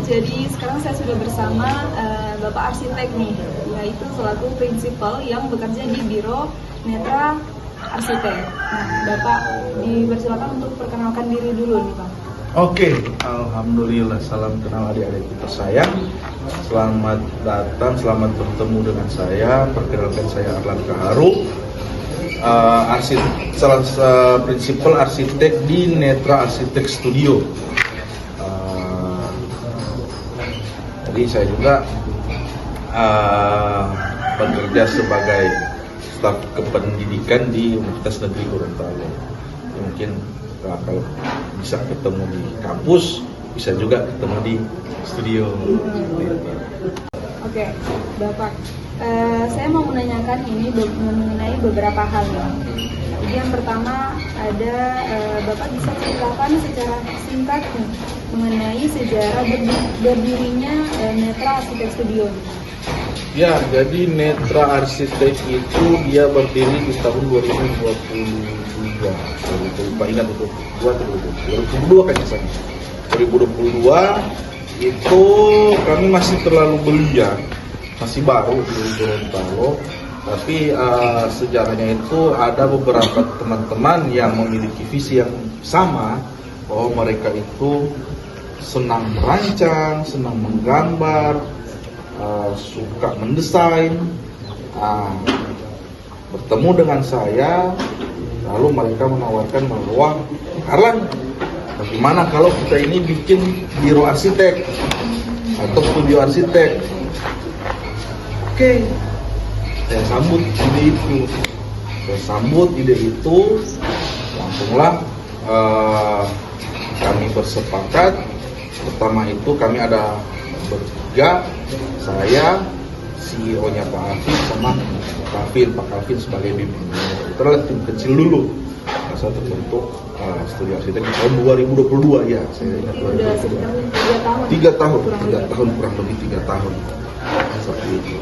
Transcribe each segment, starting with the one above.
jadi sekarang saya sudah bersama Bapak Arsitek nih, yaitu selaku prinsipal yang bekerja di Biro Netra Arsitek. Nah, Bapak dipersilakan untuk perkenalkan diri dulu nih, Pak. Oke, alhamdulillah, salam kenal adik-adik kita sayang. Selamat datang, selamat bertemu dengan saya. Perkenalkan saya Arlan Kaharu, prinsipal arsitek di Netra Arsitek Studio. Jadi saya juga bekerja sebagai staf kependidikan di Universitas Negeri Gorontalo. Mungkin kalau bisa ketemu di kampus, bisa juga ketemu di studio. Oke, Bapak, saya mau menanyakan ini mengenai beberapa hal ya. Jadi yang pertama ada Bapak bisa ceritakan secara singkat nih, mengenai sejarah berdirinya Netra Arsitek Studio. Ya, jadi Netra Arsitek itu dia berdiri di tahun 2022. Lupa ingat itu 2022 kan misalnya. 2022 itu kami masih terlalu belia, masih baru di Gorontalo. Tapi sejarahnya itu ada beberapa teman-teman yang memiliki visi yang sama, bahwa mereka itu senang merancang, senang menggambar, suka mendesain. Bertemu dengan saya, lalu mereka menawarkan bahwa Arlan, bagaimana kalau kita ini bikin biro arsitek atau studio arsitek? Oke, saya sambut ide itu. Langsunglah kami bersepakat. Pertama itu kami ada bertiga, saya, CEO-nya Pak Afif, sama Pak Kavin sebagai bimbing. Itu adalah tim kecil dulu. Saya terbentuk studio arsitek di tahun 2022 ya, saya ingat 2022. 3 tahun kurang lebih 3 tahun seperti itu.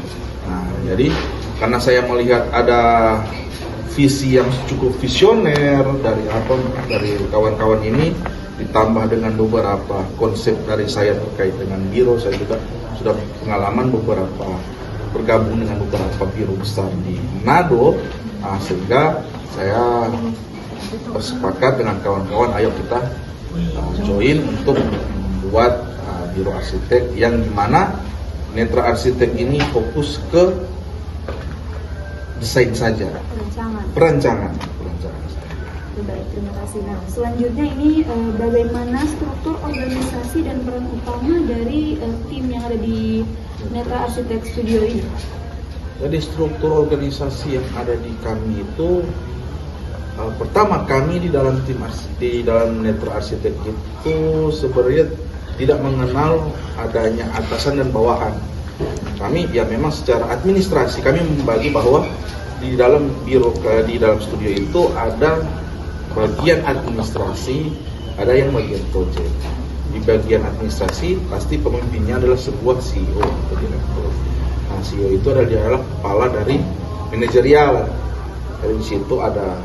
Nah, jadi karena saya melihat ada visi yang cukup visioner dari kawan-kawan ini, ditambah dengan beberapa konsep dari saya terkait dengan biro. Saya juga sudah pengalaman bergabung dengan beberapa biro besar di Manado, sehingga saya bersepakat dengan kawan-kawan, ayo kita join untuk membuat biro arsitek yang dimana Netra Arsitek ini fokus ke desain saja, perancangan. Baik, terima kasih. Nah, selanjutnya ini bagaimana struktur organisasi dan peran utama dari tim yang ada di Netra Arsitek Studio ini? Jadi struktur organisasi yang ada di kami itu, pertama kami di dalam Netra Arsitek itu sebenarnya tidak mengenal adanya atasan dan bawahan. Kami ya memang secara administrasi kami membagi bahwa di dalam studio itu ada bagian administrasi, ada yang bagian project. Di bagian administrasi pasti pemimpinnya adalah sebuah CEO atau direktur. Nah, CEO itu adalah kepala dari manajerial. Dari situ ada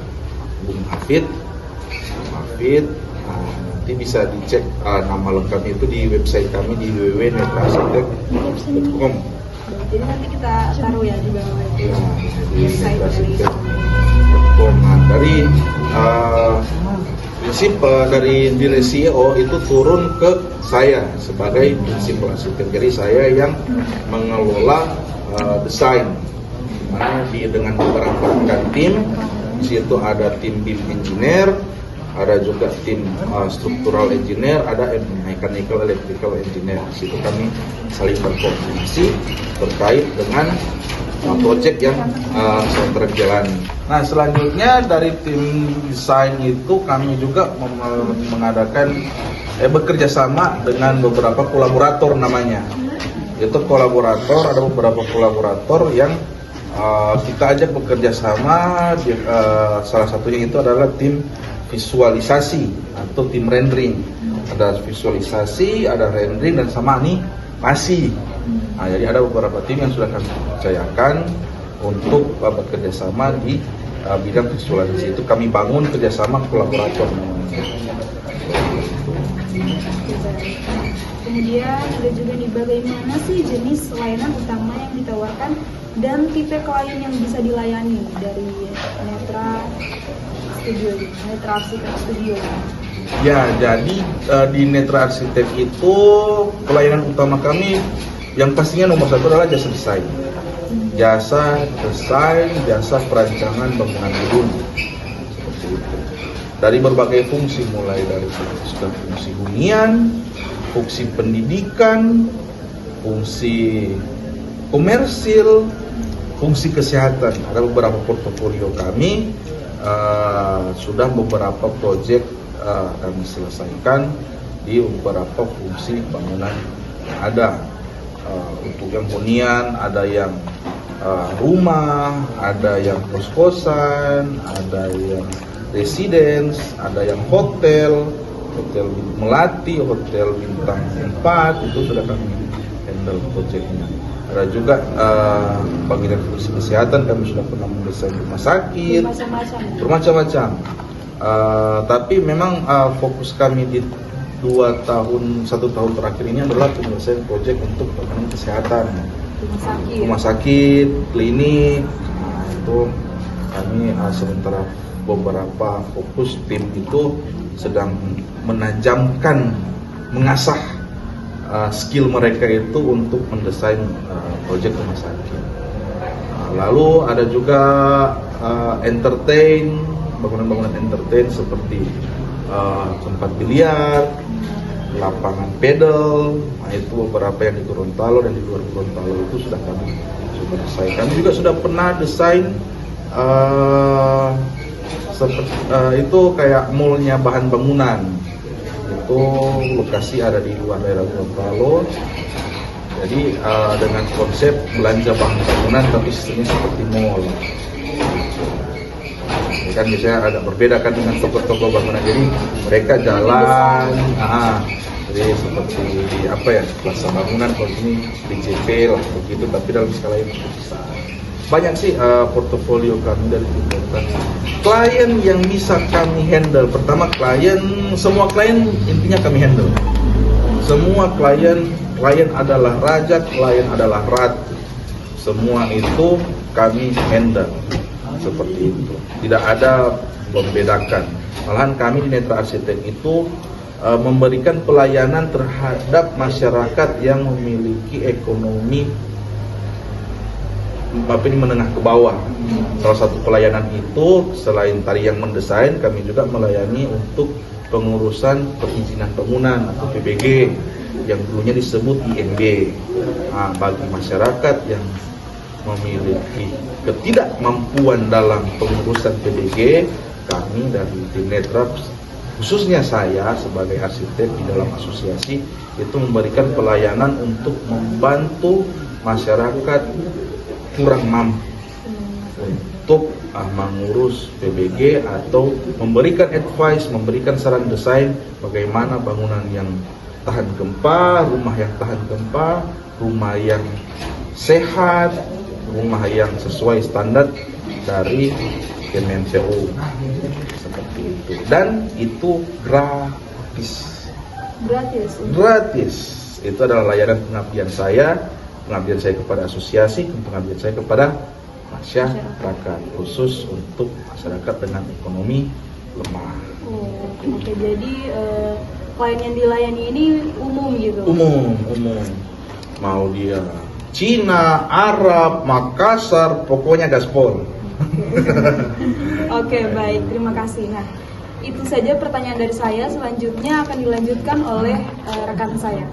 Bung Hafid. Nanti bisa dicek nama lengkapnya itu di website kami di www.netraarsitek.com. Jadi nanti kita taruh ya di bawah website dari. Nah, dari prinsip dari CEO itu turun ke saya sebagai prinsipal arsitek. Jadi saya yang mengelola desain, mana dengan beberapa tim. Di situ ada tim BIM engineer, ada juga tim structural engineer, ada mechanical electrical engineer. Di situ kami saling berkoordinasi terkait dengan project yang sedang jalani. Nah, selanjutnya dari tim desain itu kami juga mengadakan bekerja sama dengan beberapa kolaborator namanya. Itu kolaborator, ada beberapa kolaborator yang kita ajak bekerja sama. Salah satunya itu adalah tim visualisasi atau tim rendering. Ada visualisasi, ada rendering, dan sama animasi. Nah, jadi ada beberapa tim yang sudah kami percayakan untuk bekerja sama di bidang visualisasi. Itu kami bangun kerjasama kolaborator. Kemudian ada juga nih, bagaimana sih jenis layanan utama yang ditawarkan dan tipe klien yang bisa dilayani dari Netra Studio, Netra Arsitek Studio? Ya, jadi di Netra Arsitek itu pelayanan utama kami yang pastinya nomor satu adalah jasa desain. Jasa desain, jasa perancangan bangunan gedung. Seperti itu. Dari berbagai fungsi, mulai dari fungsi hunian, fungsi pendidikan, fungsi komersil, fungsi kesehatan. Ada beberapa portofolio kami, sudah beberapa proyek kami selesaikan di beberapa fungsi bangunan yang ada. Untuk yang hunian ada yang rumah, ada yang kos-kosan, ada yang residence, ada yang hotel melati, hotel bintang 4, itu sudah kami handle proyeknya. Ada juga bagian fungsi kesehatan, kami sudah pernah mendesain rumah sakit, bermacam-macam. Tapi memang fokus kami di 1 tahun terakhir ini adalah penyelesaian proyek untuk bangunan kesehatan, rumah sakit, klinik. Nah, itu kami sementara beberapa fokus tim itu sedang mengasah skill mereka itu untuk mendesain proyek rumah sakit. Lalu ada juga bangunan-bangunan entertain seperti tempat biliar, lapangan pedal. Nah, itu beberapa yang di Gorontalo dan di luar Gorontalo itu sudah kami desain. Kami juga sudah pernah desain itu kayak mallnya bahan bangunan. Itu lokasi ada di luar daerah Gorontalo. Jadi dengan konsep belanja bahan bangunan tapi sistemnya seperti mall. Ini kan biasanya agak berbeda kan dengan toko-toko bangunan. Jadi mereka jalan, jadi seperti di plaza bangunan. Kalau ini di JP lah begitu, tapi dalam skala yang besar. Banyak sih portofolio kami dari Netra. Klien yang bisa kami handle, pertama semua klien intinya kami handle. Semua klien adalah raja, klien adalah ratu. Semua itu kami handle seperti itu. Tidak ada membedakan. Malahan kami di Netra Arsitek itu memberikan pelayanan terhadap masyarakat yang memiliki ekonomi menengah ke bawah. Salah satu pelayanan itu selain tadi yang mendesain, kami juga melayani untuk pengurusan perizinan bangunan atau PBG yang dulunya disebut IMB. Bagi masyarakat yang memiliki ketidakmampuan dalam pengurusan PBG, kami dari tim Netra, khususnya saya sebagai arsitek di dalam asosiasi, itu memberikan pelayanan untuk membantu masyarakat kurang mampu untuk mengurus PBG atau memberikan advice, memberikan saran desain bagaimana bangunan yang tahan gempa, rumah yang tahan gempa, rumah yang sehat, rumah yang sesuai standar dari Kementerian seperti itu. Dan itu gratis. Itu adalah layanan pengabdian saya kepada asosiasi, pengabdian saya kepada masyarakat, khusus untuk masyarakat dengan ekonomi lemah. Oke, jadi klien yang dilayani ini umum gitu? Umum. Mau dia Cina, Arab, Makassar, pokoknya gaspol. Oke, baik, terima kasih. Nah, itu saja pertanyaan dari saya. Selanjutnya akan dilanjutkan oleh rekan saya.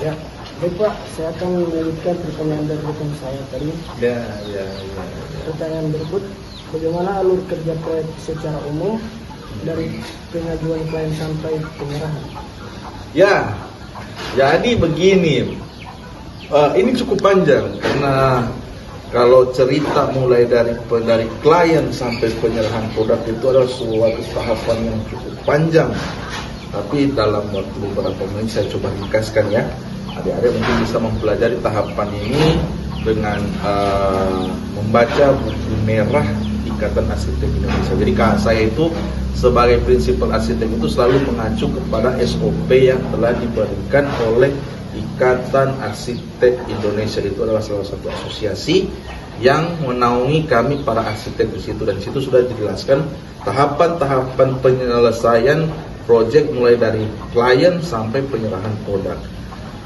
Ya, baik Pak, saya akan melanjutkan pertanyaan dari rekan saya tadi. Ya. Pertanyaan berikut, bagaimana alur kerja proyek secara umum dari pengajuan klien sampai penyerahan? Ya, jadi begini. Ini cukup panjang karena kalau cerita mulai dari klien sampai penyerahan produk itu adalah suatu tahapan yang cukup panjang. Tapi dalam waktu beberapa menit saya coba ringkaskan ya. Adik-adik mungkin bisa mempelajari tahapan ini dengan membaca buku merah Ikatan Arsitek Indonesia. Jadi saya itu sebagai prinsipal arsitek itu selalu mengacu kepada SOP yang telah diberikan oleh Ikatan Arsitek Indonesia. Itu adalah salah satu asosiasi yang menaungi kami para arsitek di situ, dan di situ sudah dijelaskan tahapan-tahapan penyelesaian proyek mulai dari klien sampai penyerahan produk.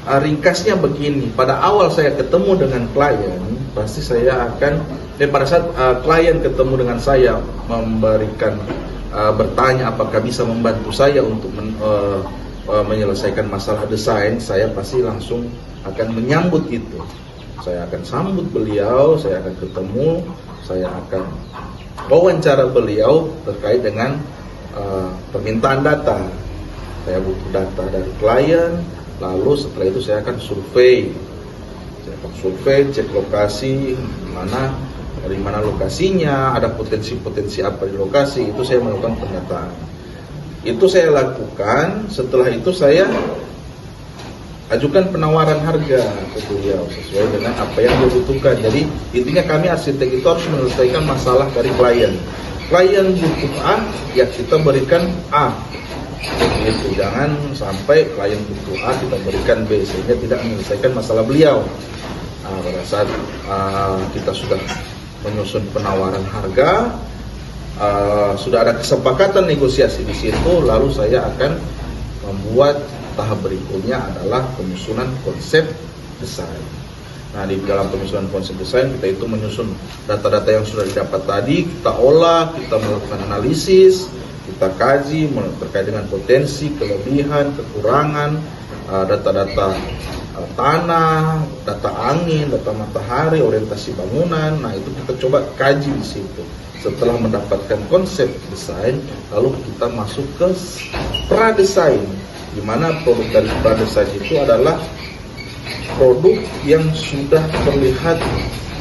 Ringkasnya begini, pada awal saya ketemu dengan klien, pasti saya akan pada saat klien ketemu dengan saya memberikan bertanya apakah bisa membantu saya untuk menyelesaikan masalah desain, saya pasti langsung akan menyambut itu. Saya akan sambut beliau, saya akan ketemu, saya akan wawancara beliau terkait dengan permintaan data. Saya butuh data dari klien, lalu setelah itu saya akan survei. Saya akan survei, cek lokasi, dari mana lokasinya, ada potensi-potensi apa di lokasi, itu saya melakukan pendataan. Itu saya lakukan, setelah itu saya ajukan penawaran harga ke beliau sesuai dengan apa yang dia butuhkan. Jadi intinya kami arsitek itu harus menyelesaikan masalah dari klien. Klien butuh A, ya kita berikan A. Gitu. Jangan sampai klien butuh A kita berikan B sehingga tidak menyelesaikan masalah beliau. Pada saat kita sudah menyusun penawaran harga, sudah ada kesepakatan negosiasi di situ, lalu saya akan membuat tahap berikutnya adalah penyusunan konsep desain. Nah, di dalam penyusunan konsep desain kita itu menyusun data-data yang sudah didapat tadi, kita olah, kita melakukan analisis, kita kaji terkait dengan potensi, kelebihan, kekurangan, data-data tanah, data angin, data matahari, orientasi bangunan. Nah, itu kita coba kaji di situ. Setelah mendapatkan konsep desain, lalu kita masuk ke pradesain, di mana produk dari pradesain itu adalah produk yang sudah terlihat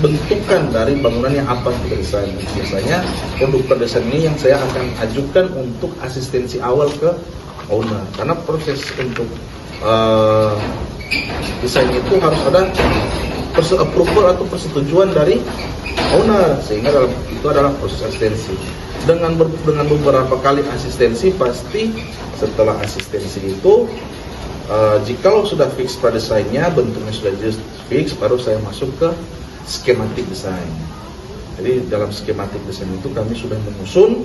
bentukan dari bangunan yang apa kita desain. Biasanya produk pradesain ini yang saya akan ajukan untuk asistensi awal ke owner, karena proses untuk desain itu harus ada approval atau persetujuan dari owner, sehingga itu adalah proses asistensi. Dengan beberapa kali asistensi, pasti setelah asistensi itu jikalau sudah fix pradesainnya, bentuknya sudah fix, baru saya masuk ke skematik desain. Jadi dalam skematik desain itu kami sudah menyusun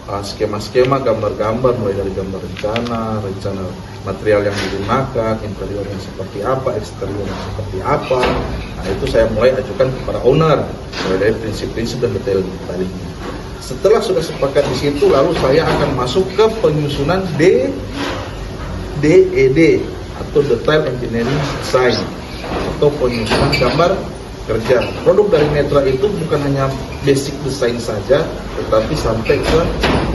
skema-skema, gambar-gambar, mulai dari gambar rencana material yang digunakan, interior yang seperti apa, eksterior yang seperti apa. Nah, itu saya mulai ajukan kepada owner mulai dari prinsip-prinsip dan detail-detailnya. Setelah sudah sepakat di situ, lalu saya akan masuk ke penyusunan DED atau Detail Engineering Design atau penyusunan gambar kerja. Produk dari Netra itu bukan hanya basic design saja, tetapi sampai ke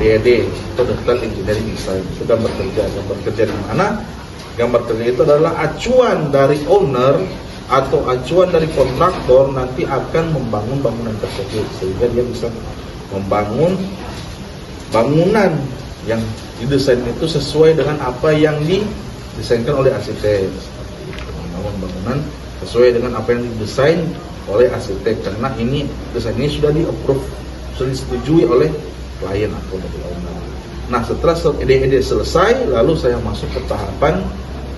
DED atau Detail Engineering Design. Itu gambar kerja. Gambar kerja di mana? Gambar kerja itu adalah acuan dari owner atau acuan dari kontraktor nanti akan membangun bangunan tersebut, sehingga dia bisa membangun bangunan yang didesain itu sesuai dengan apa yang didesainkan oleh arsitek. Membangun bangunan sesuai dengan apa yang didesain oleh arsitek, karena ini desain ini sudah di-approve, sudah disetujui oleh klien atau dari owner. Nah, setelah DED selesai, lalu saya masuk ke tahapan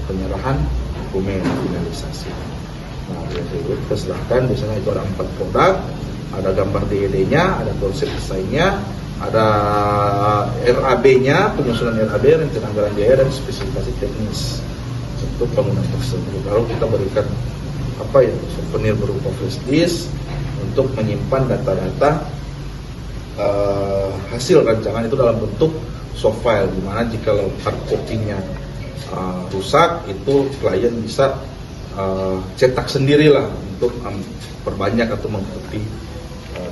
penyerahan dokumen finalisasi. Nah, kita serahkan, biasanya itu ada 4 produk, ada gambar DED-nya, ada konsep desainnya, ada RAB-nya, penyusunan RAB, rencana anggaran biaya, dan spesifikasi teknis untuk bangunan tersebut. Lalu kita berikan souvenir berupa flash disk untuk menyimpan data-data hasil rancangan itu dalam bentuk soft file, dimana jika hard copy-nya rusak, itu klien bisa cetak sendirilah untuk perbanyak atau mengcopy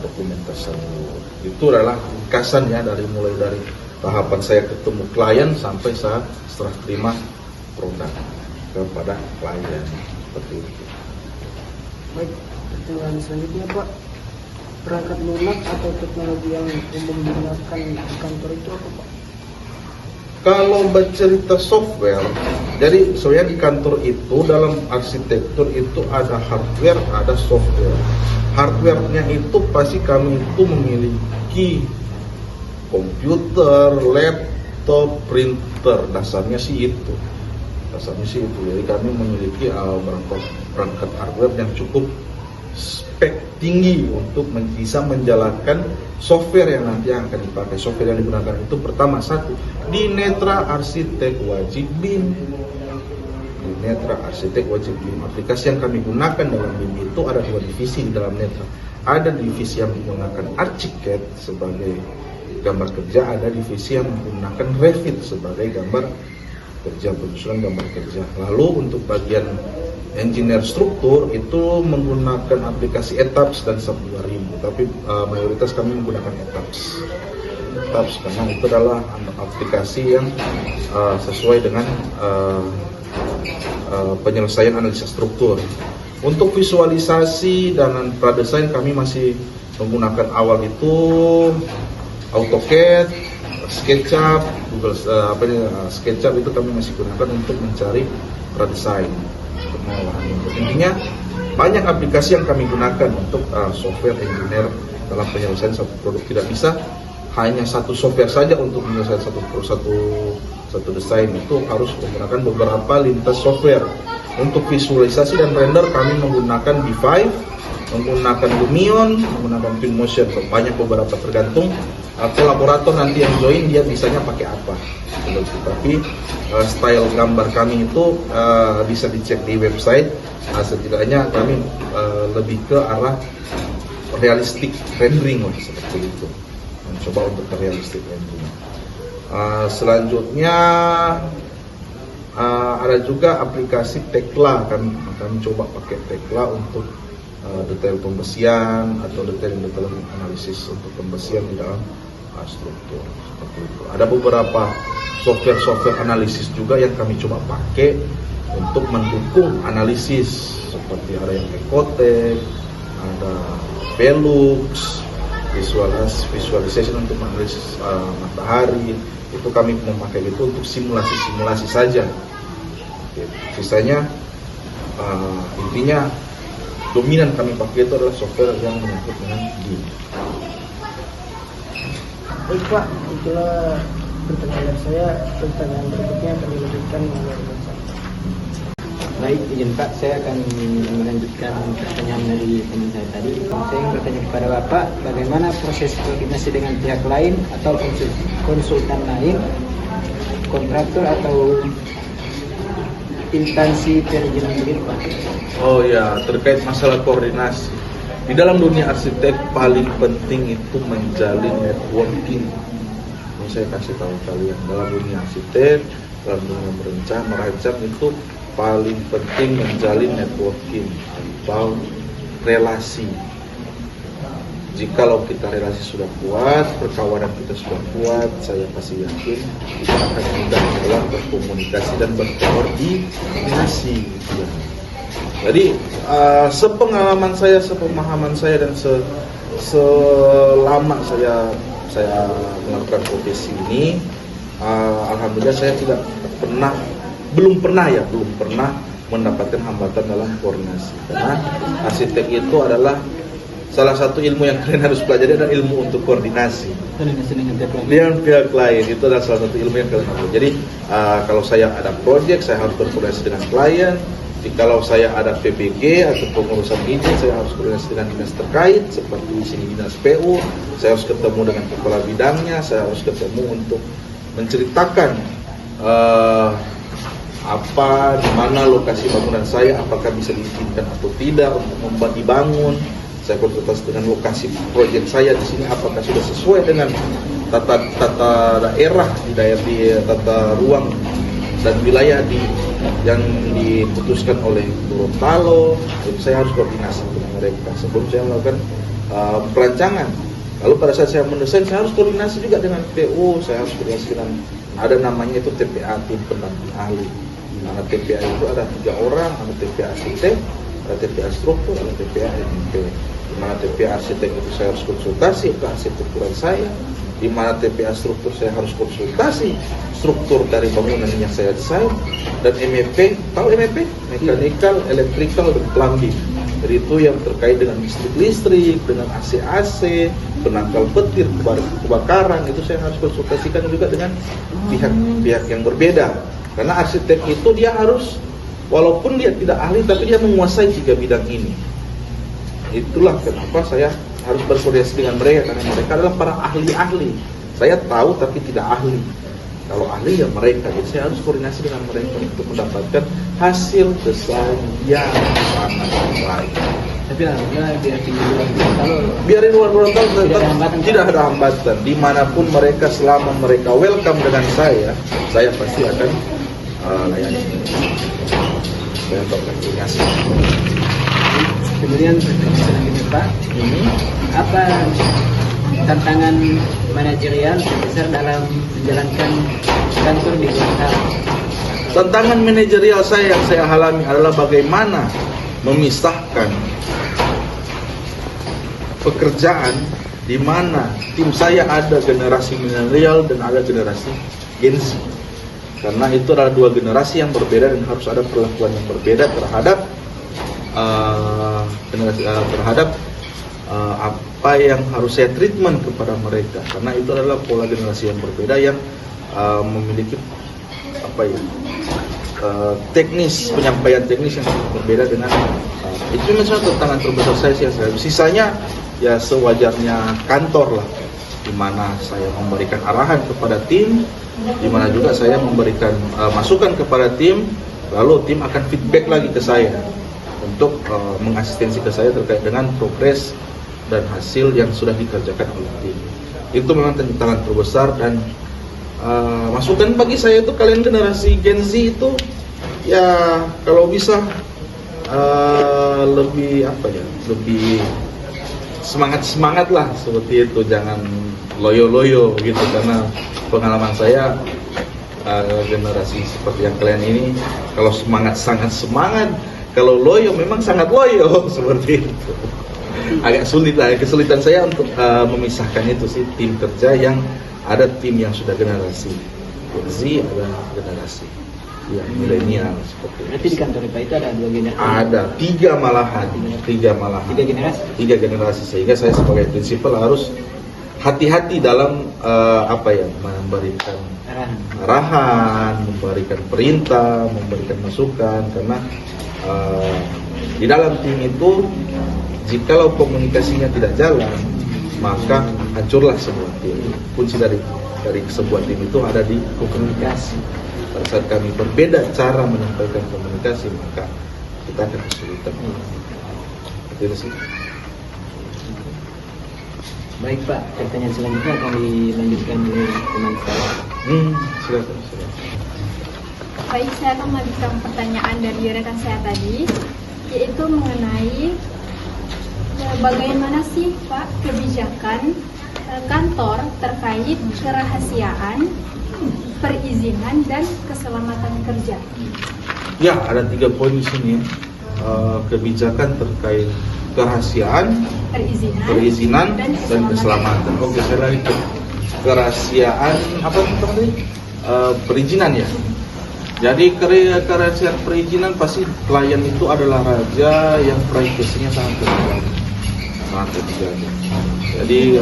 dokumen tersebut. Itu adalah ringkasannya mulai dari tahapan saya ketemu klien sampai saat setelah terima produk kepada klien, seperti itu. Baik, pertanyaan selanjutnya Pak, perangkat lunak atau teknologi yang umum digunakan di kantor itu apa Pak? Kalau bercerita software, jadi sebenarnya di kantor itu dalam arsitektur itu ada hardware, ada software. Hardware-nya itu pasti kami itu memiliki komputer, laptop, printer, dasarnya sih itu. Jadi kami memiliki perangkat hardware yang cukup spek tinggi untuk bisa menjalankan software yang nanti akan dipakai. Software yang digunakan itu pertama, satu, di Netra Arsitek wajib BIM. Di Netra Arsitek wajib BIM. Aplikasi yang kami gunakan dalam BIM itu ada dua divisi di dalam Netra. Ada divisi yang menggunakan Archicad sebagai gambar kerja, ada divisi yang menggunakan Revit sebagai gambar kerja, penyusunan gambar kerja. Lalu untuk bagian engineer struktur itu menggunakan aplikasi ETABS dan SAP 2000, tapi mayoritas kami menggunakan ETABS karena itu adalah aplikasi yang sesuai dengan penyelesaian analisis struktur. Untuk visualisasi dan pradesain kami masih menggunakan awal itu AutoCAD, SketchUp, Google SketchUp itu kami masih gunakan untuk mencari pradesain. Intinya banyak aplikasi yang kami gunakan untuk software engineer dalam penyelesaian satu produk. Tidak bisa hanya satu software saja untuk menyelesaikan satu desain, itu harus menggunakan beberapa lintas software. Untuk visualisasi dan render kami menggunakan D5, menggunakan Lumion, menggunakan Twinmotion. Banyak beberapa tergantung kolaborator nanti yang join dia bisanya pakai apa. Tapi style gambar kami itu bisa dicek di website. Setidaknya kami lebih ke arah realistic rendering lah, seperti itu. Mencoba untuk realistic rendering. Selanjutnya ada juga aplikasi Tekla. Kami coba pakai Tekla untuk detail pembesian atau detail analisis untuk pembesian di dalam struktur, seperti itu. Ada beberapa software analisis juga yang kami coba pakai untuk mendukung analisis, seperti ada yang Ecotech, ada Velux, visualization untuk analisis matahari. Itu kami memakai itu untuk simulasi saja. Sisanya intinya dominan kami pakai itu adalah software yang menyangkut dengan BIM. Baik Pak, itulah pertanyaan saya. Pertanyaan berikutnya akan dilanjutkan oleh Bapak. Baik, izin Pak, saya akan melanjutkan pertanyaan dari teman saya tadi. Saya ingin bertanya kepada Bapak, bagaimana proses koordinasi dengan pihak lain atau konsultan lain, kontraktor atau instansi perizinan begitu Pak? Oh ya, terkait masalah koordinasi. Di dalam dunia arsitek paling penting itu menjalin networking. Ini saya kasih tahu kalian, dalam dunia arsitek, dalam dunia merancang itu paling penting menjalin networking atau relasi. Jikalau kita relasi sudah kuat, perkawanan kita sudah kuat, saya pasti yakin kita akan mudah dalam berkomunikasi dan berkoordinasi. Jadi sepengalaman saya, sepemahaman saya dan selama saya melakukan profesi ini, alhamdulillah saya belum pernah mendapatkan hambatan dalam koordinasi. Karena arsitek itu adalah salah satu ilmu yang kalian harus pelajari, adalah ilmu untuk koordinasi dengan pihak lain. Itu adalah salah satu ilmu yang kalian harus. Jadi kalau saya ada project, saya harus berkoordinasi dengan klien. Kalau saya ada PPG atau pengurusan izin, saya harus koordinasi dengan dinas terkait, seperti di sini dinas PU. Saya harus ketemu dengan kepala bidangnya, saya harus ketemu untuk menceritakan apa, di mana lokasi bangunan saya, apakah bisa diizinkan atau tidak untuk dibangun. Saya konsultasi dengan lokasi proyek saya di sini, apakah sudah sesuai dengan tata daerah di tata ruang dan wilayah yang diputuskan oleh Gorontalo. Jadi saya harus koordinasi dengan mereka sebelum saya melakukan perancangan. Lalu pada saat saya mendesain, saya harus koordinasi juga dengan PU. Saya harus koordinasi dengan, ada namanya itu TPA, tim pendamping ahli. Di mana TPA itu ada 3 orang, ada TPA arsitek, ada TPA struktur, ada TPA MEP. Di mana TPA arsitek itu saya harus konsultasi ke arsitekturan saya, di mana TPA struktur saya harus konsultasi struktur dari bangunan yang saya desain, dan MEP, tahu MEP? Mechanical, Electrical, dan Plumbing. Jadi itu yang terkait dengan listrik, dengan AC, penangkal petir, kebakaran, itu saya harus konsultasikan juga dengan pihak yang berbeda. Karena arsitek itu dia harus, walaupun dia tidak ahli, tapi dia menguasai 3 bidang ini. Itulah kenapa saya harus berkoordinasi dengan mereka, karena mereka adalah para ahli-ahli. Saya tahu tapi tidak ahli. Kalau ahli ya mereka, jadi saya harus koordinasi dengan mereka untuk mendapatkan hasil desain yang sangat baik. Tapi alhamdulillah Biar di luar Gorontalo Tidak ada hambatan. tidak ada hambatan. Dimanapun mereka, selama mereka welcome dengan saya pasti akan layani. Saya berkoordinasi. Kemudian selanjutnya Pak, apa tantangan manajerial terbesar dalam menjalankan kantor di Gorontalo? Tantangan manajerial saya yang saya alami adalah bagaimana memisahkan pekerjaan di mana tim saya ada generasi milenial dan ada generasi Gen Z. Karena itu adalah 2 generasi yang berbeda dan harus ada perlakuan yang berbeda terhadap apa yang harus saya treatment kepada mereka, karena itu adalah pola generasi yang berbeda yang memiliki penyampaian teknis yang berbeda dengan itu misalnya tantangan terbesar saya sih. Sisanya ya sewajarnya kantor lah, di mana saya memberikan arahan kepada tim, di mana juga saya memberikan masukan kepada tim, lalu tim akan feedback lagi ke saya untuk mengasistensi ke saya terkait dengan progres dan hasil yang sudah dikerjakan oleh tim. Itu memang tantangan terbesar, dan masukan bagi saya itu kalian generasi Gen Z itu ya kalau bisa lebih semangat lah seperti itu, jangan loyo gitu, karena pengalaman saya generasi seperti yang kalian ini kalau sangat semangat, kalau loyo memang sangat loyo seperti itu. Agak sulit lah, kesulitan saya untuk memisahkan itu sih, tim kerja yang ada tim yang sudah generasi Gen Z, ada generasi yang milenial seperti itu. Berarti di kantor IPA itu ada 2 generasi? Ada 3 malahan. 3 generasi? 3 generasi, sehingga saya sebagai prinsipal harus hati-hati dalam memberikan arahan, memberikan perintah, memberikan masukan, karena di dalam tim itu jikalau komunikasinya tidak jalan, maka hancurlah sebuah tim. Kunci dari sebuah tim itu ada di komunikasi. Pada saat kami berbeda cara menyampaikan komunikasi, maka kita akan kesulitan. Itu sih. Baik Pak, pertanyaan selanjutnya akan dilanjutkan oleh teman saya. Silakan. Baik, saya akan melanjutkan pertanyaan dari rekan saya tadi, yaitu mengenai bagaimana sih Pak kebijakan kantor terkait kerahasiaan, perizinan, dan keselamatan kerja. Ya, ada 3 poin di sini. Kebijakan terkait kerahasiaan, perizinan, dan keselamatan. Oke, saya lagi ke kerahasiaan tadi? Perizinan ya. Jadi kerahasiaan perizinan pasti klien itu adalah raja yang privasinya sangat terjaga. Jadi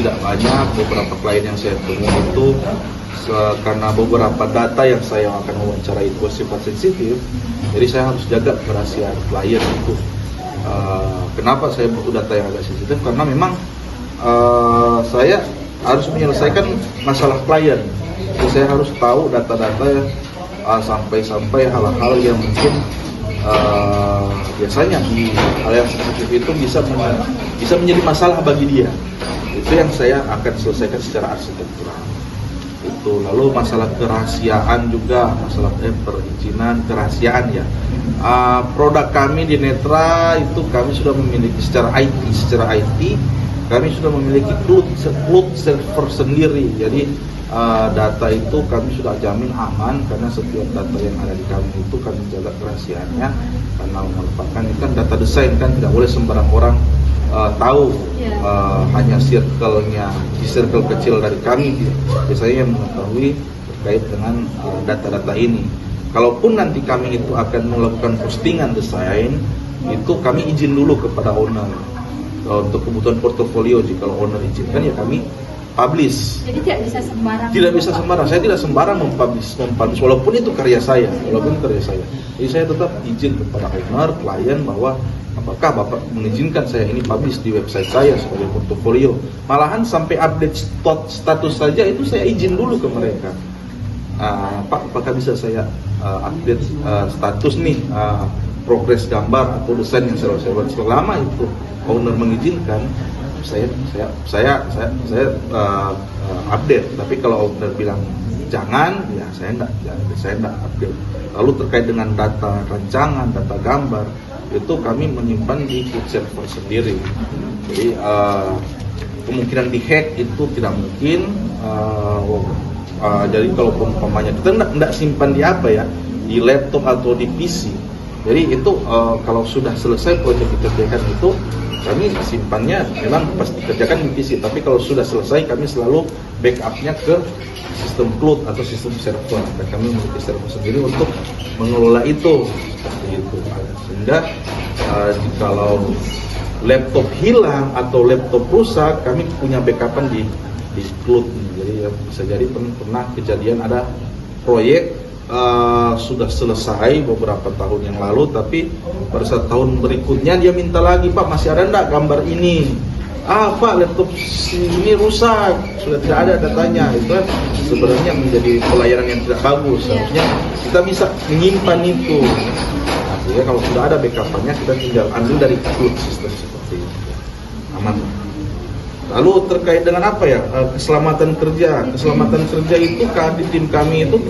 tidak banyak beberapa klien yang saya temui itu karena beberapa data yang saya akan wawancarai itu bersifat sensitif, jadi saya harus jaga kerahasiaan klien itu. Kenapa saya butuh data yang agak sensitif? Karena memang saya harus menyelesaikan masalah klien. Jadi saya harus tahu data-data sampai hal-hal yang mungkin biasanya di hal yang sensitif itu bisa menjadi masalah bagi dia. Itu yang saya akan selesaikan secara arsitektural. Itu lalu masalah kerahasiaan juga, masalah perizinan kerahasiaan ya. Produk kami di Netra itu kami sudah memiliki secara IT kami sudah memiliki cloud server sendiri. Jadi data itu kami sudah jamin aman, karena setiap data yang ada di kami itu kami jaga kerahasiaannya, karena merupakan itu kan data desain kan, tidak boleh sembarang orang tahu Iya. hanya di circle kecil dari kami biasanya yang mengetahui terkait dengan data-data ini. Kalaupun nanti kami itu akan melakukan postingan desain, itu kami izin dulu kepada owner untuk kebutuhan portofolio. Jika owner izinkan ya kami publish. Jadi tidak bisa sembarang. Tidak bisa sembarang. Saya tidak sembarang mempublish walaupun itu karya saya, Jadi saya tetap izin kepada owner, klien bahwa apakah Bapak mengizinkan saya ini publish di website saya sebagai portofolio. Malahan sampai update status saja itu saya izin dulu ke mereka. Pak, apakah bisa saya update status nih progres gambar atau desain yang saya buat? Selama itu owner mengizinkan, saya update. Tapi kalau owner bilang jangan, ya saya enggak update. Lalu terkait dengan data rancangan, data gambar, itu kami menyimpan di cloud server sendiri. Jadi kemungkinan dihack itu tidak mungkin. Jadi kalau umpamanya kita enggak simpan di di laptop atau di PC. Jadi itu kalau sudah selesai proyek dikerjakan itu, kami simpannya memang pasti kerjakan di PC. Tapi kalau sudah selesai, kami selalu backupnya ke sistem cloud atau sistem server. Dan kami memiliki server sendiri untuk mengelola itu seperti itu. Sehingga kalau laptop hilang atau laptop rusak, kami punya backupan di cloud. Jadi ya, bisa jadi pernah kejadian ada proyek sudah selesai beberapa tahun yang lalu, tapi pada saat tahun berikutnya dia minta lagi, Pak masih ada enggak gambar ini? Pak laptop ini rusak, sudah tidak ada datanya. Itu kan sebenarnya menjadi pelayanan yang tidak bagus. Seharusnya kita bisa menyimpan itu. Artinya kalau sudah ada backupannya, kita tinggal ambil dari cloud system seperti itu, aman. Lalu terkait dengan keselamatan kerja. Keselamatan kerja itu di tim kami itu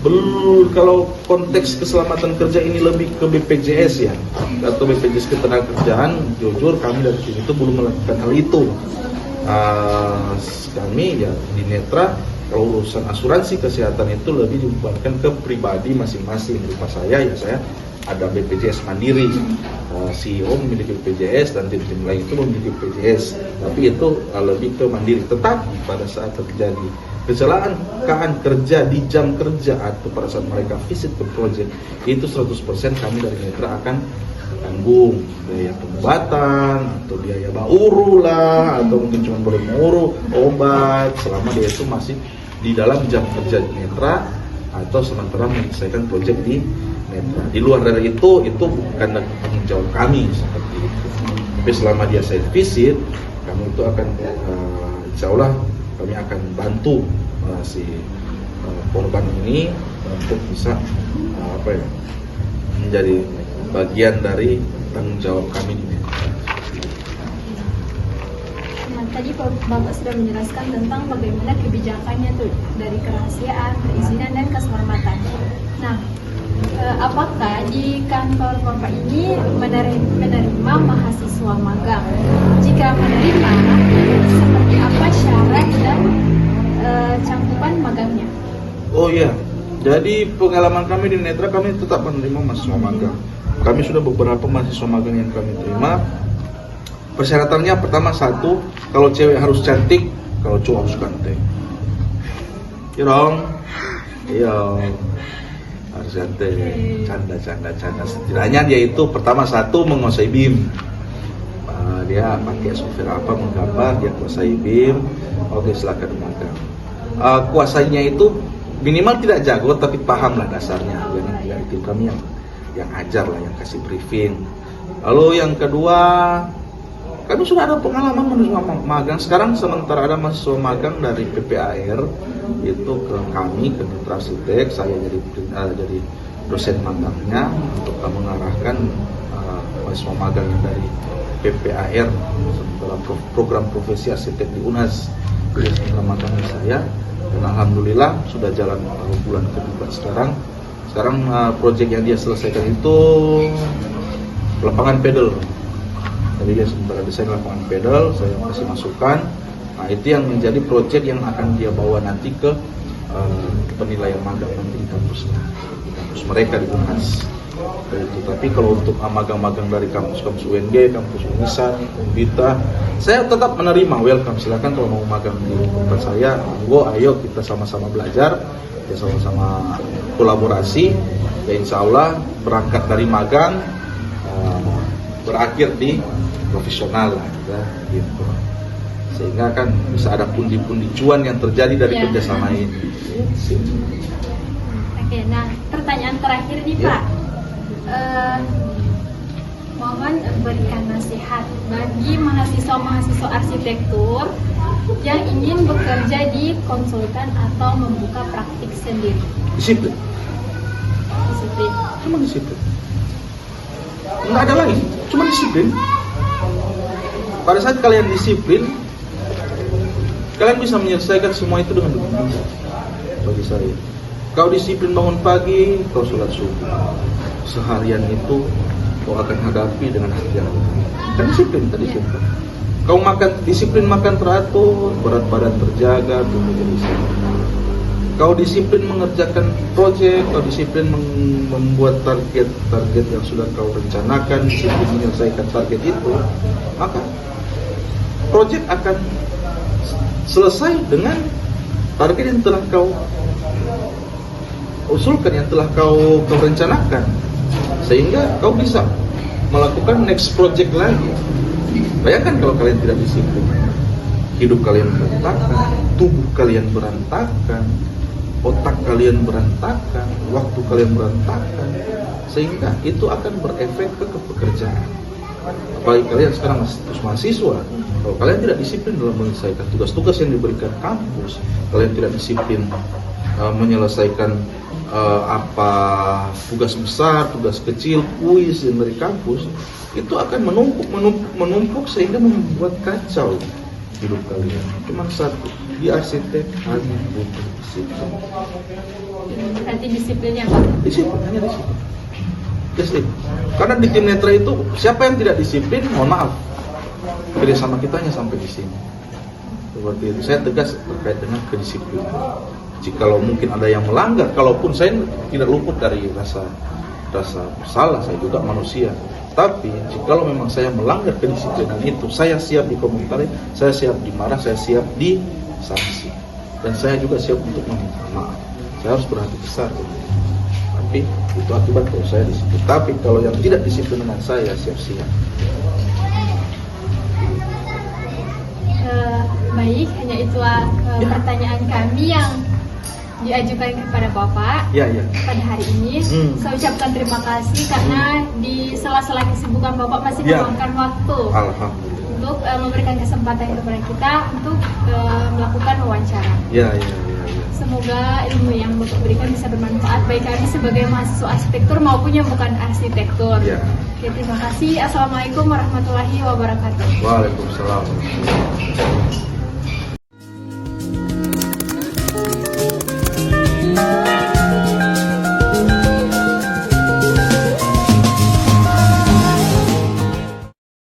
belum, kalau konteks keselamatan kerja ini lebih ke BPJS ya, atau BPJS Ketenagakerjaan. Jujur kami dari tim itu belum melakukan hal itu. Kami ya di Netra, kalau urusan asuransi kesehatan itu lebih dibebankan ke pribadi masing-masing. Rumah saya ada BPJS Mandiri, CEO memiliki BPJS dan tim-tim lain itu memiliki BPJS, tapi itu lebih ke mandiri. Tetapi pada saat terjadi kecelakaan kerja di jam kerja atau pada saat mereka visit ke proyek, itu 100% kami dari Netra akan tanggung biaya pengobatan atau biaya bauru lah, atau mungkin cuma boleh mengurus obat selama dia itu masih di dalam jam kerja di Netra atau sementara menyelesaikan proyek di Netra. Di luar dari itu bukan tanggung jawab kami seperti itu. Tapi selama dia site visit, kami itu akan insya Allah kami akan bantu si korban ini untuk bisa menjadi bagian dari tanggung jawab kami di Netra. Nah, tadi Bapak sudah menjelaskan tentang bagaimana kebijakannya tuh dari kerahasiaan, perizinan, dan keselamatan. Nah, apakah di kantor Bapak ini menerima mahasiswa magang? Jika menerima, seperti apa syarat dan cakupan magangnya? Oh iya, jadi pengalaman kami di Netra, kami tetap menerima mahasiswa magang. Kami sudah beberapa mahasiswa magang yang kami terima. Persyaratannya pertama satu, kalau cewek harus cantik, kalau cowok harus ganteng. Iya dong, iya harus ganteng, canda. Setidaknya dia itu pertama satu menguasai BIM. Dia pakai software apa menggambar, dia kuasai BIM. Oke, silakan magang. Kuasainya itu minimal tidak jago tapi paham lah dasarnya. Yang tim kami yang ajar lah, yang kasih briefing. Lalu yang kedua, kami sudah ada pengalaman menerima magang. Sekarang sementara ada mahasiswa magang dari PPAR itu ke kami, ke Netra Arsitek. Saya jadi dosen magangnya untuk mengarahkan mahasiswa magang dari PPAR dalam program profesi arsitek di UNAS. Jadi sementara magangnya saya, dan alhamdulillah sudah jalan bulan kedua sekarang. Sekarang proyek yang dia selesaikan itu lapangan pedal. Jadi dia sementara desain lapangan pedal, saya kasih masukan. Nah, itu yang menjadi proyek yang akan dia bawa nanti ke penilaian magang nanti di kampus mereka di UNAS. Itu. Tapi kalau untuk magang-magang dari kampus-kampus UNG, kampus Unisan, Umbita, saya tetap menerima, welcome, silakan kalau mau magang di tempat saya, monggo, ayo kita sama-sama belajar, kita sama-sama kolaborasi, ya insya Allah berangkat dari magang, berakhir di profesional lah, gitu. Sehingga kan bisa ada pundi-pundi cuan yang terjadi dari kerjasama ini. Oke, nah pertanyaan terakhir nih Pak. Mohon berikan nasihat bagi mahasiswa-mahasiswa arsitektur yang ingin bekerja di konsultan atau membuka praktik sendiri. Disiplin, cuma disiplin. Nggak ada lagi, cuma disiplin. Pada saat kalian disiplin, kalian bisa menyelesaikan semua itu dengan mudah. Bagi saya, kau disiplin bangun pagi, kau sholat subuh. Seharian itu kau akan hadapi dengan hati yang kan disiplin tadi contoh. Kau makan disiplin, makan teratur, berat badan terjaga, tubuh jadi sehat. Kau disiplin mengerjakan proyek, kau disiplin membuat target yang sudah kau rencanakan, disiplin menyelesaikan target itu, maka proyek akan selesai dengan target yang telah kau usulkan, yang telah kau rencanakan, sehingga kau bisa melakukan next project lagi. Bayangkan kalau kalian tidak disiplin, hidup kalian berantakan, tubuh kalian berantakan, otak kalian berantakan, waktu kalian berantakan, sehingga itu akan berefek ke pekerjaan. Apalagi kalian sekarang mahasiswa, kalau kalian tidak disiplin dalam menyelesaikan tugas-tugas yang diberikan kampus, kalian tidak disiplin menyelesaikan tugas besar, tugas kecil, kuis yang dari kampus, itu akan menumpuk sehingga membuat kacau hidup kalian. Cuma satu, di arsitek hanya butuh disiplin. Berarti disiplinnya Pak? Disiplin, hanya disiplin. Disiplin. Karena di tim netra itu siapa yang tidak disiplin, mohon maaf, kerjasama kita hanya sampai di sini. Seperti itu. Saya tegas terkait dengan kedisiplinan. Jikalau mungkin ada yang melanggar, kalaupun saya tidak luput dari rasa bersalah, saya juga manusia. Tapi jikalau memang saya melanggar kedisiplinan itu, saya siap dikomentari, saya siap dimarah, saya siap disanksi, dan saya juga siap untuk meminta maaf. Saya harus berhati besar. Tapi itu akibat kalau saya disiplin. Tapi kalau yang tidak disiplin dengan saya, siap-siap. Baik, hanya itulah pertanyaan kami yang diajukan kepada Bapak pada hari ini. Saya ucapkan terima kasih karena di sela-sela kesibukan Bapak masih meluangkan waktu untuk memberikan kesempatan kepada kita untuk melakukan wawancara. Semoga ilmu yang Bapak berikan bisa bermanfaat bagi kami sebagai mahasiswa arsitektur maupun yang bukan arsitektur. Oke, terima kasih. Assalamualaikum warahmatullahi wabarakatuh. Waalaikumsalam.